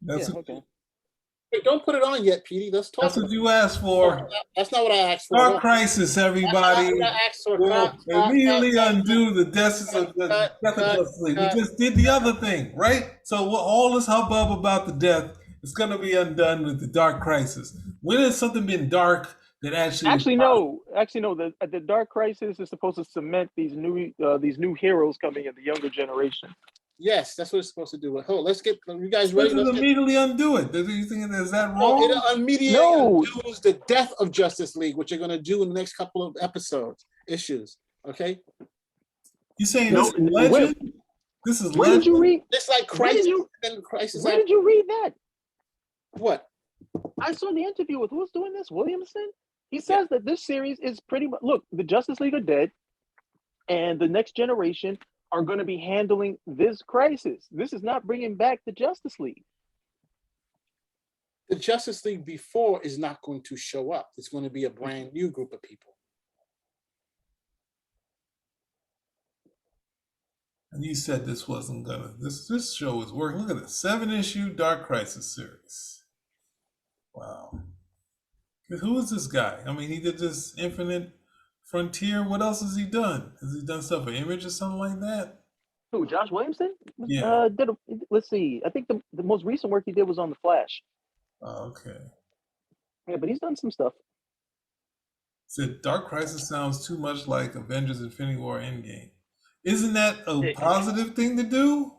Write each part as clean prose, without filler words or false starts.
That's Yeah, what, okay. Hey, don't put it on yet, Petey. Let's talk that's about what you asked for. That's not what I asked for. Dark No. Crisis, That's not what everybody, I asked for. will immediately undo the deaths of the Cut, death of cut, Justice League. We cut. just did the other thing, right? So all this hubbub about the death is going to be undone with the Dark Crisis. When has something been dark that actually is Actually, positive? no. Actually, no. The Dark Crisis is supposed to cement these new heroes coming in the younger generation. Yes, that's what it's supposed to do. Hold on, let's get you guys Let's ready. just immediately undo it. Do you think is that No, wrong? it immediately No. undoes the death of Justice League, which you're going to do in the next couple of issues. Okay. You saying No, this is legend? This is Where legend? did you read? It's like Where did Crisis you? and Crisis. Where did you read that? What? I saw the interview with who's doing this, Williamson. He says that this series is pretty much look. The Justice League are dead, and the next generation are going to be handling this crisis. This is not bringing back the Justice League. The Justice League before is not going to show up. It's going to be a brand new group of people. And you said this wasn't gonna. This show is working. Look at this 7-issue Dark Crisis series. Wow. Who is this guy? I mean, he did this Infinite Frontier. What else has he done? Has he done stuff for Image or something like that? Who? Josh Williamson? Yeah. Let's see. I think the most recent work he did was on The Flash. Oh, okay. Yeah, but he's done some stuff. Said Dark Crisis sounds too much like Avengers Infinity War Endgame. Isn't that a positive thing to do?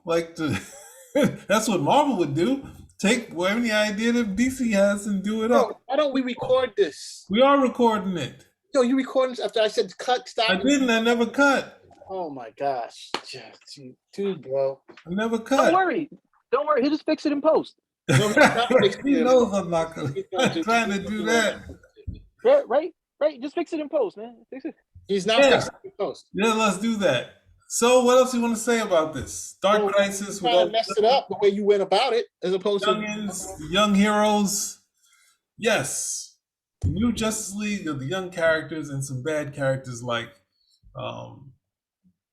That's what Marvel would do. Take any idea that DC has and do it up. Why don't we record this? We are recording it. Yo, you recording this after I said cut, stop? I didn't. I never cut. Oh my gosh. Dude, bro. I never cut. Don't worry. He'll just fix it in post. No, he knows I'm not trying to do that. Right. Just fix it in post, man. Fix it. He's not fixing it in post. Yeah, let's do that. So, what else do you want to say about this Dark Crisis? You kind of messed it up the way you went about it, as opposed to young heroes. Yes, the new Justice League of the young characters and some bad characters like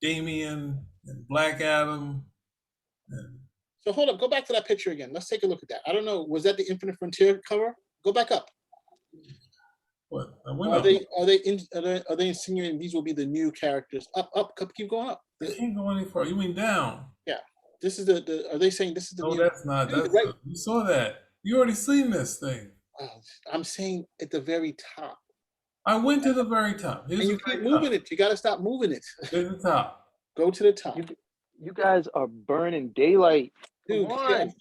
Damian and Black Adam. So hold up, go back to that picture again. Let's take a look at that. I don't know, was that the Infinite Frontier cover? Go back up. What? Are they insinuating these will be the new characters? Up, keep going up. I can't go any further. You mean down? Yeah. This is the. Are they saying this is the? No, new, that's not. That's right. You saw that. You already seen this thing. I'm saying at the very top. I went to the very top. And you keep moving it. You got to stop moving it. To the top. Go to the top. You guys are burning daylight. Dude,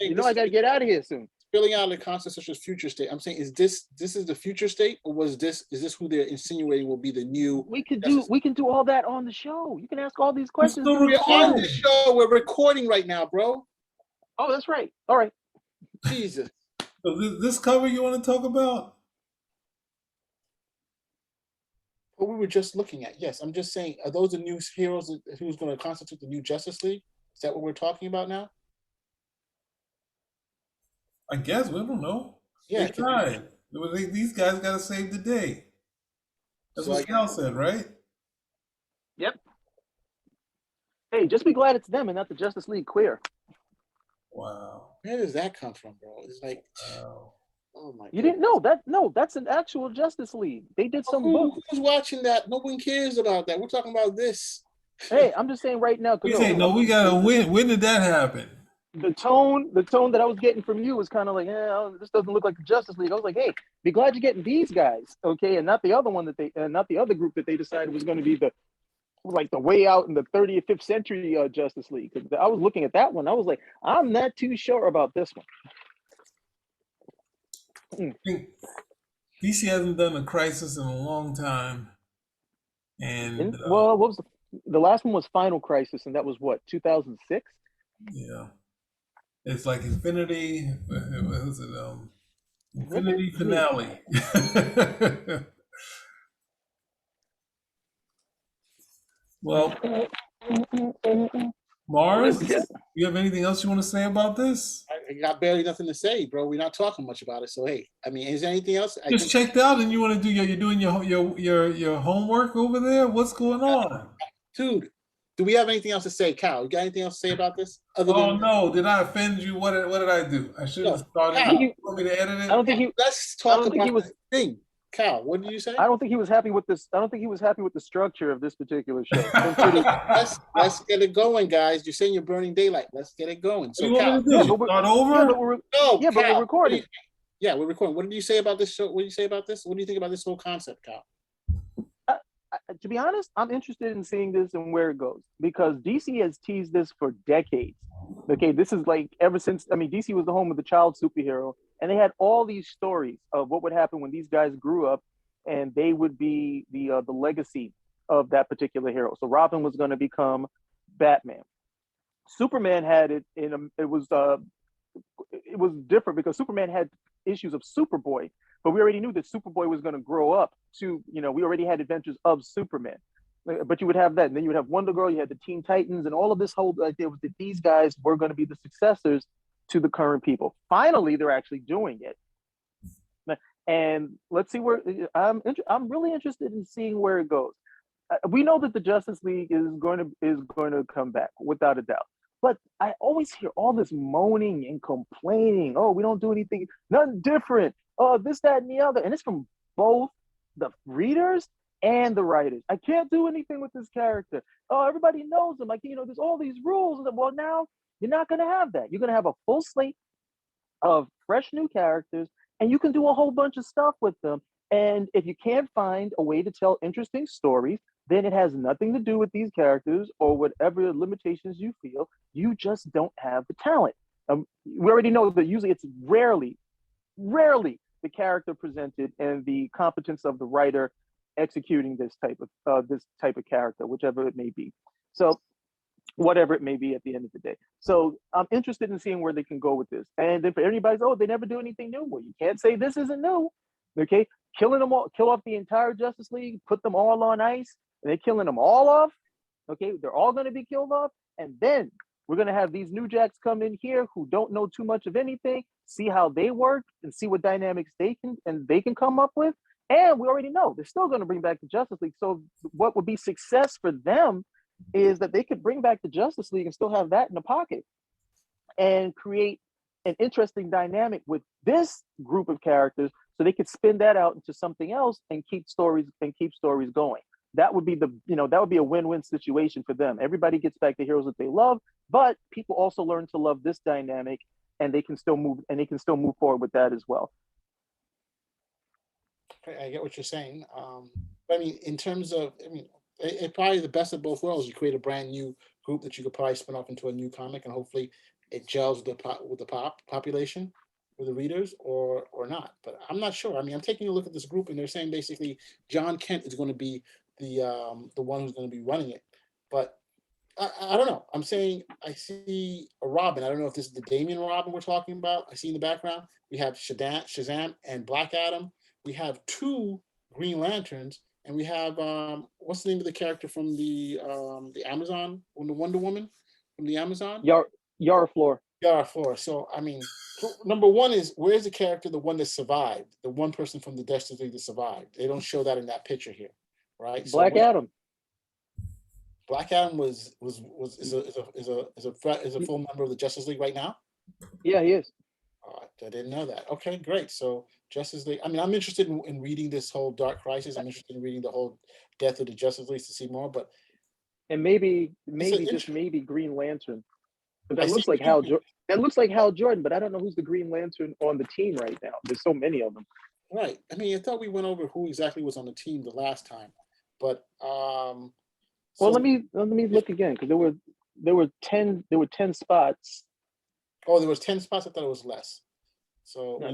you know I got to get out of here soon. Filling out the concept such as future state. I'm saying, is this is the future state, or is this who they're insinuating will be the new? We can do all that on the show. You can ask all these questions. We're on the show. We're recording right now, bro. Oh, that's right. All right. Jesus. So this cover you want to talk about? What we were just looking at. Yes, I'm just saying, are those the new heroes who's going to constitute the new Justice League? Is that what we're talking about now? I guess we don't know. Yeah, they tried. These guys got to save the day. That's what Scal said, right? Yep. Hey, just be glad it's them and not the Justice League queer. Wow. Where does that come from, bro? It's like, wow. Oh my! You didn't know that? No, that's an actual Justice League. They did some book. Who's watching that? No one cares about that. We're talking about this. Hey, I'm just saying right now. We say no. We gotta win. When did that happen? The tone that I was getting from you was kind of like, this doesn't look like the Justice League. I was like, hey, be glad you're getting these guys, okay, and not the other one not the other group that they decided was going to be the way out in the 35th century Justice League. I was looking at that one. I was like, I'm not too sure about this one. I think DC hasn't done a crisis in a long time, and what was the last one was Final Crisis, and that was what 2006. Yeah. It's like Infinity. What was it? Infinity Finale. Well, Mars, you have anything else you want to say about this? I got barely nothing to say, bro. We're not talking much about it. So hey, I mean, is there anything else? Just checked out, and you want to do you're doing your homework over there. What's going on, dude? Do we have anything else to say, Cal? You got anything else to say about this? Other Oh than no, did I offend you? What did I do? I shouldn't no, have started. I Cal. think You he, want me to edit I it? don't think he, Let's I talk don't think he about was, the thing. Cal, what did you say? I don't think he was happy with this. I don't think he was happy with the structure of this particular show. It's been pretty. Let's get it going, guys. You're saying you're burning daylight. Let's get it going. What do So, you want Cal, me to Yeah, do? but Start yeah, but over? we're no, yeah, but we're Cal. recording. Yeah, we're recording. What did you say about this show? What did you say about this? What do you think about this whole concept, Cal? To be honest, I'm interested in seeing this and where it goes because DC has teased this for decades. Okay, this is like ever since. I mean, DC was the home of the child superhero, and they had all these stories of what would happen when these guys grew up, and they would be the legacy of that particular hero. So Robin was going to become Batman. Superman had it in a. It was different because Superman had issues of Superboy, but we already knew that Superboy was going to grow up to, we already had adventures of Superman. But you would have that, and then you would have Wonder Girl, you had the Teen Titans, and all of this whole idea was that these guys were going to be the successors to the current people. Finally, they're actually doing it, and let's see where I'm really interested in seeing where it goes. We know that the Justice League is going to come back without a doubt. But I always hear all this moaning and complaining. Oh, we don't do anything, nothing different. Oh, this, that, and the other. And it's from both the readers and the writers. I can't do anything with this character. Oh, everybody knows him. Like, there's all these rules. Well, now you're not going to have that. You're going to have a full slate of fresh new characters, and you can do a whole bunch of stuff with them. And if you can't find a way to tell interesting stories, then it has nothing to do with these characters or whatever limitations you feel. You just don't have the talent. We already know that usually it's rarely the character presented and the competence of the writer executing this type of character, whichever it may be. So whatever it may be at the end of the day. So I'm interested in seeing where they can go with this. And if anybody's, they never do anything new. Well, you can't say this isn't new. Okay, killing them all, kill off the entire Justice League, put them all on ice, and they're killing them all off. Okay, they're all going to be killed off, and then we're going to have these new jacks come in here who don't know too much of anything, see how they work, and see what dynamics they can come up with. And we already know they're still going to bring back the Justice League. So what would be success for them is that they could bring back the Justice League and still have that in the pocket and create an interesting dynamic with this group of characters so they could spin that out into something else and keep stories going. That would be a win-win situation for them. Everybody gets back the heroes that they love, but people also learn to love this dynamic, and they can still move forward with that as well. I get what you're saying. But I mean, in terms of, it probably the best of both worlds. You create a brand new group that you could probably spin off into a new comic, and hopefully it gels with the population, with the readers, or not. But I'm not sure. I mean, I'm taking a look at this group, and they're saying basically John Kent is going to be the one who's going to be running it. But I don't know. I'm saying I see a Robin. I don't know if this is the Damian Robin we're talking about. I see in the background we have Shazam and Black Adam. We have two Green Lanterns, and we have what's the name of the character from the Amazon, from the Wonder Woman from the Amazon? Yara Flor. Yara Flor. So I mean, number one is, where's the character, the one that survived, the one person from the Justice League that survived? They don't show that in that picture here, right? Black Adam. Black Adam is a full member of the Justice League right now. Yeah, he is. I didn't know that. Okay, great. So Justice League. I mean, I'm interested in reading this whole Dark Crisis. I'm interested in reading the whole Death of the Justice League to see more. But maybe Green Lantern. But that looks like Hal Jordan. But I don't know who's the Green Lantern on the team right now. There's so many of them. Right. I mean, I thought we went over who exactly was on the team the last time, but well, let me look again, because there were 10 spots. Oh, there was 10 spots. I thought it was less. So no,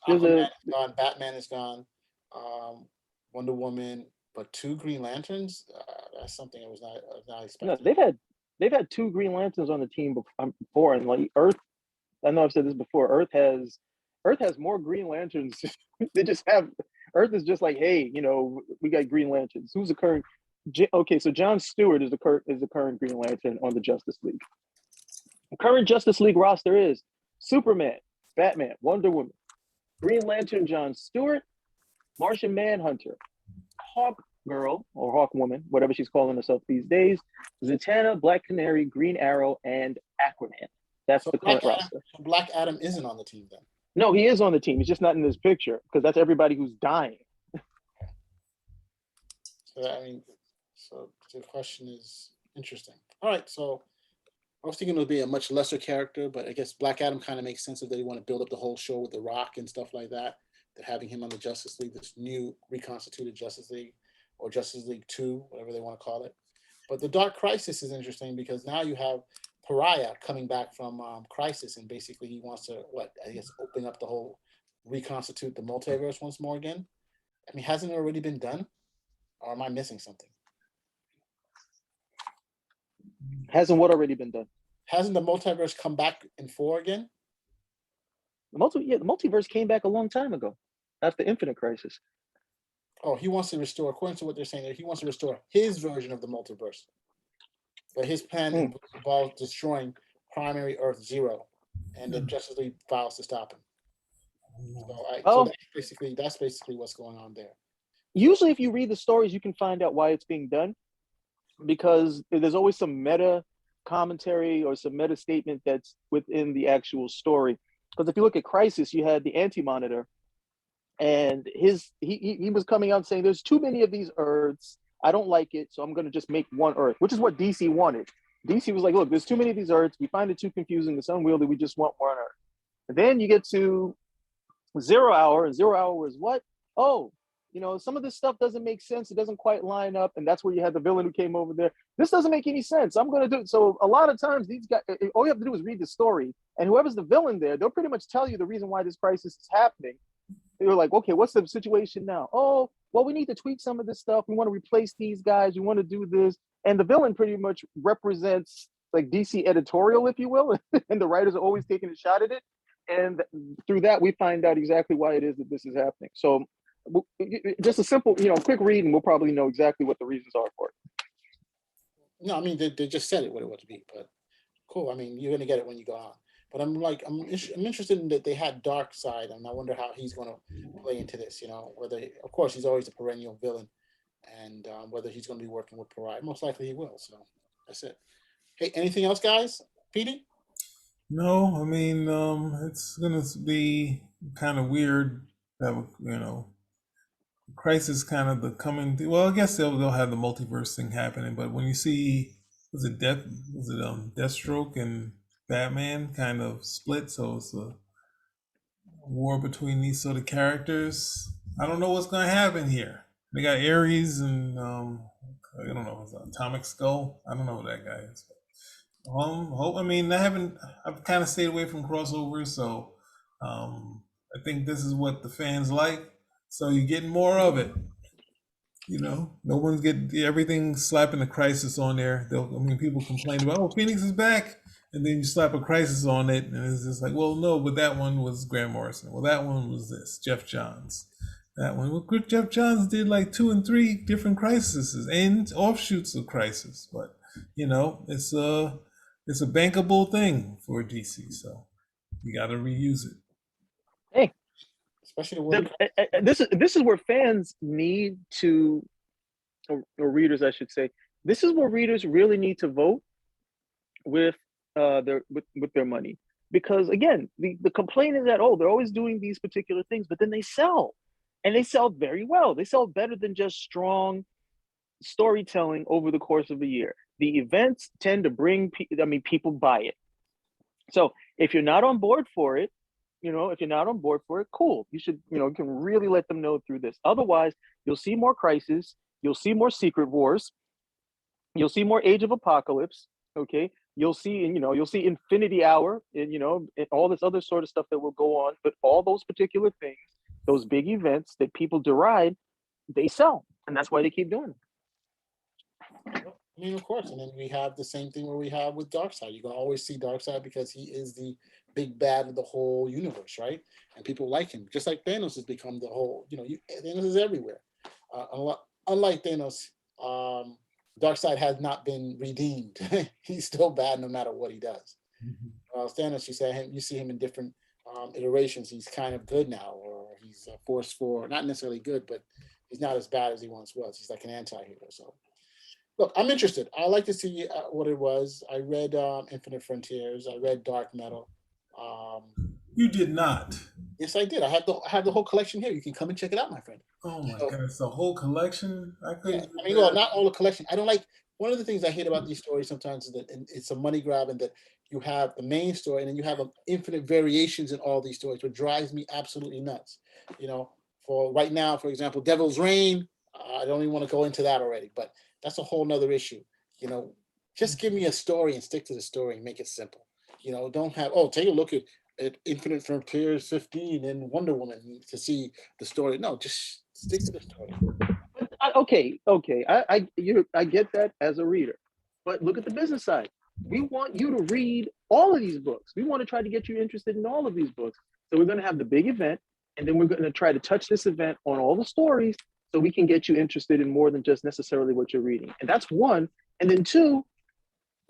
Aquaman is gone, Batman is gone, Wonder Woman, but two Green Lanterns. That's something I was not expecting. No, they've had two Green Lanterns on the team before, and like Earth. I know I've said this before. Earth has more Green Lanterns. They just have Earth is just like, hey, we got Green Lanterns. Who's the current? Okay, so John Stewart is the current Green Lantern on the Justice League. The current Justice League roster is Superman, Batman, Wonder Woman, Green Lantern John Stewart, Martian Manhunter, Girl or Hawk Woman, whatever she's calling herself these days, Zatanna, Black Canary, Green Arrow, and Aquaman. That's So the current roster. Black Adam isn't on the team then. No, he is on the team. He's just not in this picture because that's everybody who's dying. So I mean, so the question is interesting. All right, so I was thinking it would be a much lesser character, but I guess Black Adam kind of makes sense if they want to build up the whole show with The Rock and stuff like that. That having him on the Justice League, this new reconstituted Justice League, or Justice League 2, whatever they want to call it. But the Dark Crisis is interesting because now you have Pariah coming back from Crisis, and basically he wants to, open up the whole, reconstitute the multiverse once more again. I mean, hasn't it already been done? Or am I missing something? Hasn't what already been done? Hasn't the multiverse come back in 4 again? The multiverse came back a long time ago after Infinite Crisis. Oh, he wants to restore, according to what they're saying, he wants to restore his version of the multiverse. But his plan involves destroying primary Earth Zero, and the Justice League files to stop him. So that's basically what's going on there. Usually, if you read the stories, you can find out why it's being done, because there's always some meta commentary or some meta statement that's within the actual story. Because if you look at Crisis, you had the Anti-Monitor, and he was coming out saying there's too many of these Earths. I don't like it, so I'm going to just make one Earth, which is what DC wanted. DC was like, look, there's too many of these Earths. We find it too confusing. It's unwieldy. We just want one Earth. And then you get to 0 Hour, and 0 Hour was what? Oh, some of this stuff doesn't make sense. It doesn't quite line up. And that's where you had the villain who came over there. This doesn't make any sense. I'm going to do it. So a lot of times these guys, all you have to do is read the story, and whoever's the villain there, they'll pretty much tell you the reason why this crisis is happening. You're like, okay, what's the situation now? Oh, well, we need to tweak some of this stuff. We want to replace these guys. We want to do this. And the villain pretty much represents like DC editorial, if you will. And the writers are always taking a shot at it. And through that, we find out exactly why it is that this is happening. So just a simple, quick read, and we'll probably know exactly what the reasons are for it. No, I mean, they just said it what it would be, but cool. I mean, you're going to get it when you go on. But I'm interested in that they had Darkseid, and I wonder how he's going to play into this. Whether, of course, he's always a perennial villain, and whether he's going to be working with Pariah. Most likely he will. So that's it. Hey, anything else, guys? Petey? No, I mean, it's gonna be kind of weird that Crisis kind of the coming. Well, I guess they'll have the multiverse thing happening, but when you see was it Deathstroke and Batman kind of split, so it's a war between these sort of characters. I don't know what's going to happen here. They got Ares and I don't know, it's Atomic Skull. I don't know who that guy is. I mean, I've kind of stayed away from crossovers, so I think this is what the fans like. So you're getting more of it. No one's getting everything slapping the Crisis on there. People complain about, oh, Phoenix is back, and then you slap a Crisis on it, and it's just like, well, no, but that one was Grant Morrison. Well, that one was this, Jeff Johns. That one, well, Jeff Johns did like 2 and 3 different Crises and offshoots of Crisis, but it's a bankable thing for DC, so you got to reuse it. Hey, especially this is where fans need to, or readers, I should say, this is where readers really need to vote with their money, because again, the complaint is that they're always doing these particular things, but then they sell, and they sell very well. They sell better than just strong storytelling over the course of a year. The events tend to bring people buy it. So if you're not on board for it, cool. You should, you can really let them know through this. Otherwise, you'll see more Crisis, you'll see more Secret Wars, you'll see more Age of Apocalypse. Okay, you'll see Infinity Hour, and and all this other sort of stuff that will go on. But all those particular things, those big events that people deride, they sell, and that's why they keep doing it. I mean, of course, and then we have the same thing where we have with Darkseid. You can always see Darkseid because he is the big bad of the whole universe, right? And people like him, just like Thanos has become the whole. Thanos is everywhere. Unlike Thanos, Darkseid has not been redeemed. He's still bad no matter what he does. Thanos, you see him in different iterations. He's kind of good now, or he's a force for not necessarily good, but he's not as bad as he once was. He's like an anti-hero. So look, I'm interested. I like to see what it was. I read Infinite Frontiers. I read Dark Metal. Um, You did not. yes, I did. I have the whole collection here. You can come and check it out, my friend. Oh my So, God, it's a whole collection. I yeah, couldn't. I mean, well, not all the collection. I don't like. One of the things I hate about these stories sometimes is that it's a money grab, and that you have the main story, and then you have infinite variations in all these stories, which drives me absolutely nuts. You know, for right now, for example, Devil's Reign. I don't even want to go into that already, but that's a whole nother issue. You know, just give me a story and stick to the story and make it simple. You know, don't have take a look at Infinite Frontiers 15 and Wonder Woman to see the story. No, just stick to the story. Okay, I get that as a reader, but look at the business side. We want you to read all of these books. We want to try to get you interested in all of these books. So we're going to have the big event, and then we're going to try to touch this event on all the stories, so we can get you interested in more than just necessarily what you're reading. And that's one. And then two,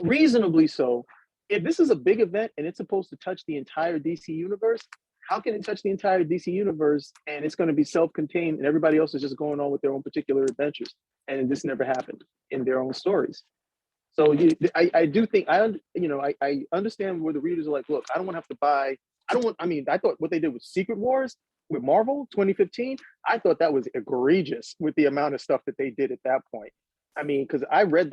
reasonably so. If this is a big event and it's supposed to touch the entire DC universe, how can it touch the entire DC universe and it's going to be self-contained and everybody else is just going on with their own particular adventures? And this never happened in their own stories. So I do think I understand where the readers are like, look, I don't want to have to buy. I thought what they did with Secret Wars with Marvel 2015, I thought that was egregious with the amount of stuff that they did at that point. I mean, because I read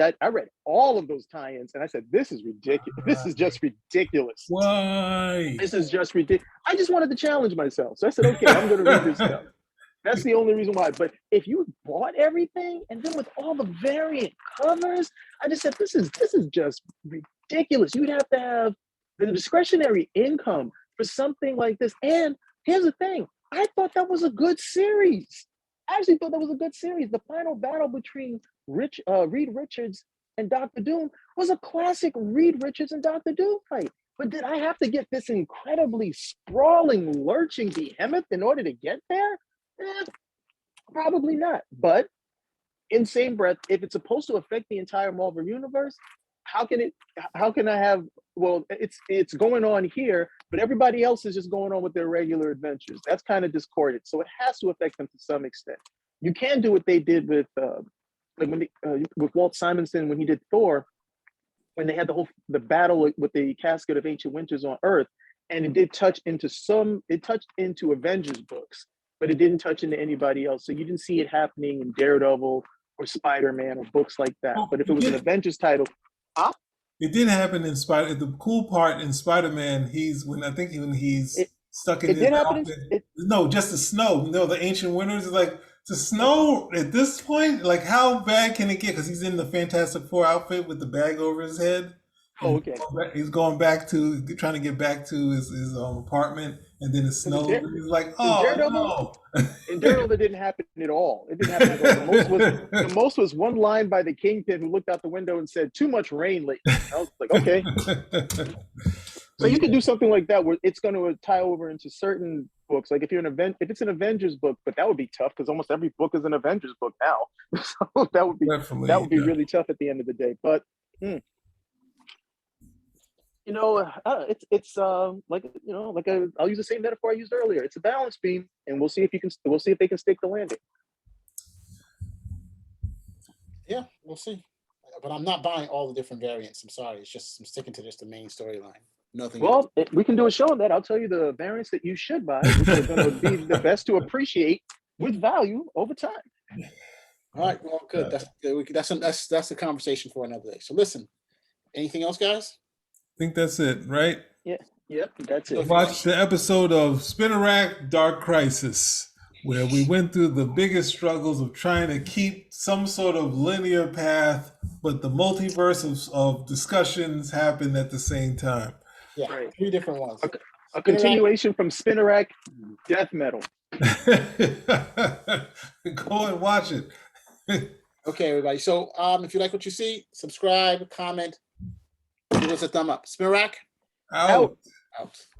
all of those tie-ins, and I said, "This is ridiculous. This is just ridiculous. Why? This is just ridiculous." I just wanted to challenge myself, so I said, "Okay, I'm going to read this stuff." That's the only reason why. But if you bought everything, and then with all the variant covers, I just said, "This is just ridiculous." You'd have to have the discretionary income for something like this. And here's the thing: I thought that was a good series. I actually thought that was a good series. The final battle between Reed Richards and Dr. Doom was a classic Reed Richards and Dr. Doom fight. But did I have to get this incredibly sprawling, lurching behemoth in order to get there? Probably not. But in same breath, if it's supposed to affect the entire Marvel universe, how can I have, well, it's going on here, but everybody else is just going on with their regular adventures. That's kind of discordant. So it has to affect them to some extent. You can do what they did with with Walt Simonson when he did Thor, when they had the battle with the casket of ancient winters on Earth, and it touched into Avengers books, but it didn't touch into anybody else. So you didn't see it happening in Daredevil or Spider-Man or books like that. But if it was an Avengers title, it did happen in Spider. The cool part in Spider-Man, when he's stuck in his outfit. No, just the snow. No, the ancient winters is like the snow at this point. Like, how bad can it get? Because he's in the Fantastic Four outfit with the bag over his head. Oh, okay. He's going back to trying to get back to his apartment, and then it snows. He's like, "Oh no!" In Daredevil, it didn't happen at all. It didn't happen at all. The most was one line by the Kingpin who looked out the window and said, "Too much rain lately." I was like, "Okay." So you could do something like that where it's going to tie over into certain books. Like if it's an Avengers book, but that would be tough because almost every book is an Avengers book now. So that would be really tough at the end of the day. But it's I'll use the same metaphor I used earlier. It's a balance beam, and we'll see if they can stick the landing. Yeah, we'll see. But I'm not buying all the different variants. I'm sorry. I'm sticking to just the main storyline. Nothing. Well, we can do a show on that. I'll tell you the variants that you should buy, which are going to be the best to appreciate with value over time. All right. Well, good. That's a conversation for another day. So listen. Anything else, guys? I think that's it, right? Yeah. Yep. That's it. Watch the episode of Spinnerack Dark Crisis, where we went through the biggest struggles of trying to keep some sort of linear path, but the multiverse of discussions happened at the same time. Yeah, right. 3 different ones. A continuation from Spinnerack Death Metal. Go and watch it. Okay, everybody. So if you like what you see, subscribe, comment, give us a thumb up. Spinnerack out.